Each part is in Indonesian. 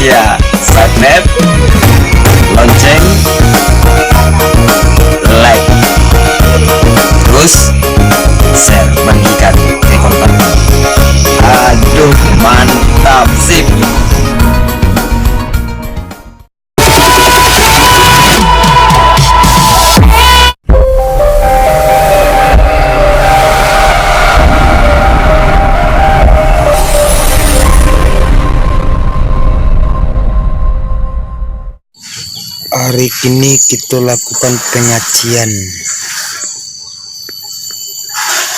Ya, subscribe, lonceng, like, terus share, bagikan ke kontak. Aduh, mantap sip. Hari ini kita lakukan pengajian,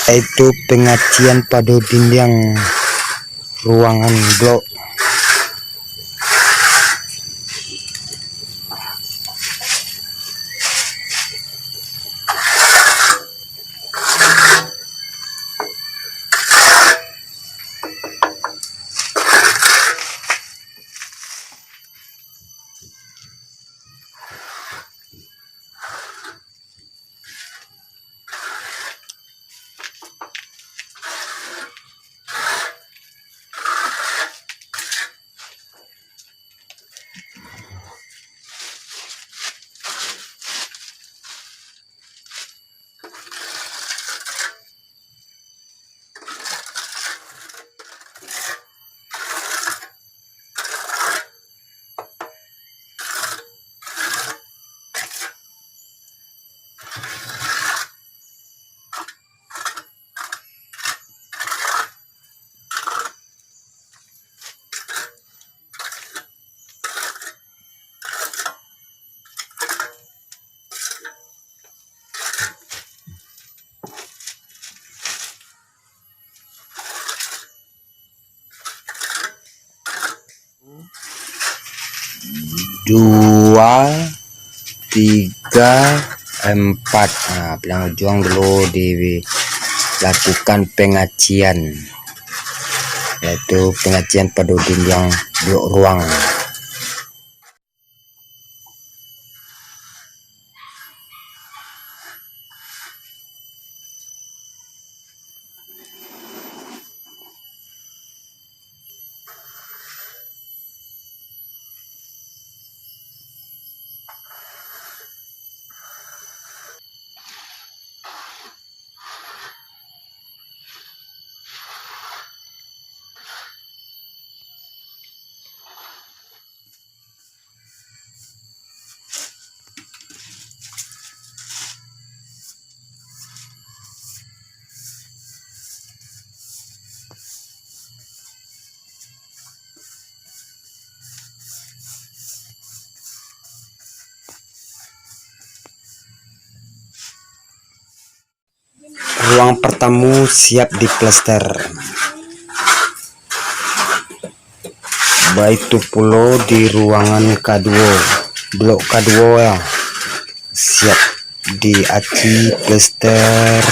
yaitu pengajian pada dinding ruangan blok. Dua, tiga, empat. Nah, bilang juang dulu dilakukan pengajian, yaitu pengajian pada dinding blok ruang. Ruang pertama siap diplester, baik itu pula di ruangan kedua, blok kedua ya, siap diaci plester,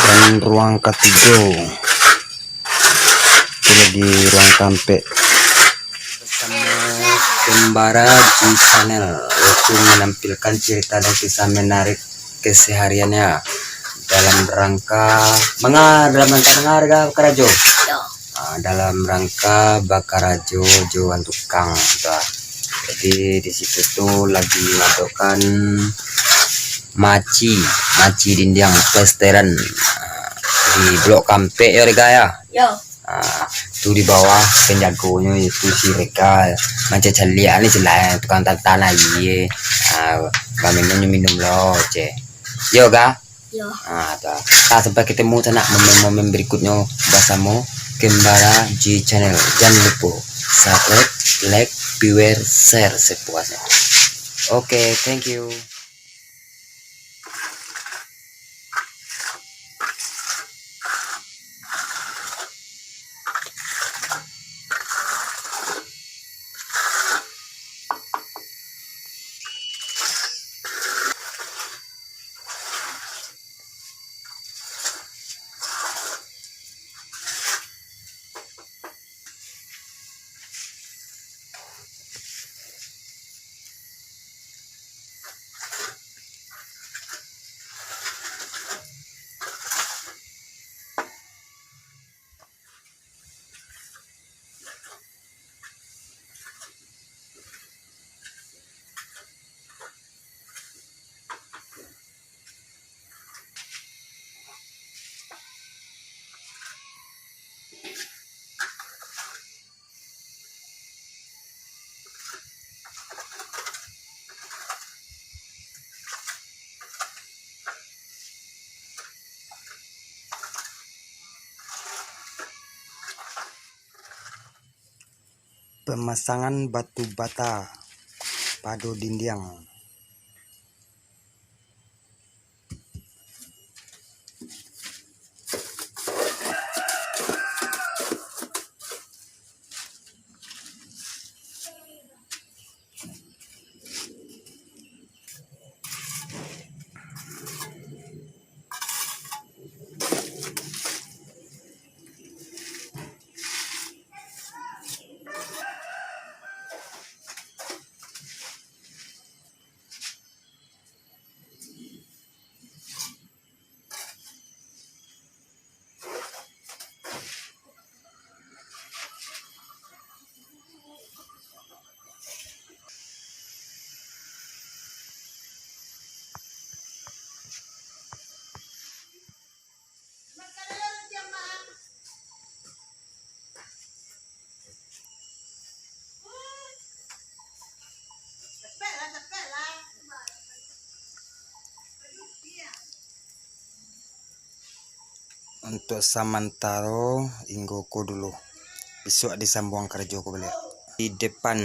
dan ruang ketiga itu di ruang kampek. Bersama Kembara di channel, yaitu menampilkan cerita dan kisah menarik kesehariannya dalam rangka bakarajo, dalam rangka bakarajo jualan tukang. Jadi di situ tuh lagi ngadukkan maci dinding plesteran di blok kampek ya Rega ya. Tuh di bawah penjagonya itu si Rega macam celia nih celah tukang tanah iya. Kami minum loh yo ga yo. Sampai ketemu sana momen-momen berikutnya bersama Kembara G channel. Jangan lupa subscribe, like, beware, share sepuasnya. Oke, thank you. Pemasangan batu bata pada dinding. Untuk sementara inggo ko dulu. Besok disambung kerja ko balik. Di depan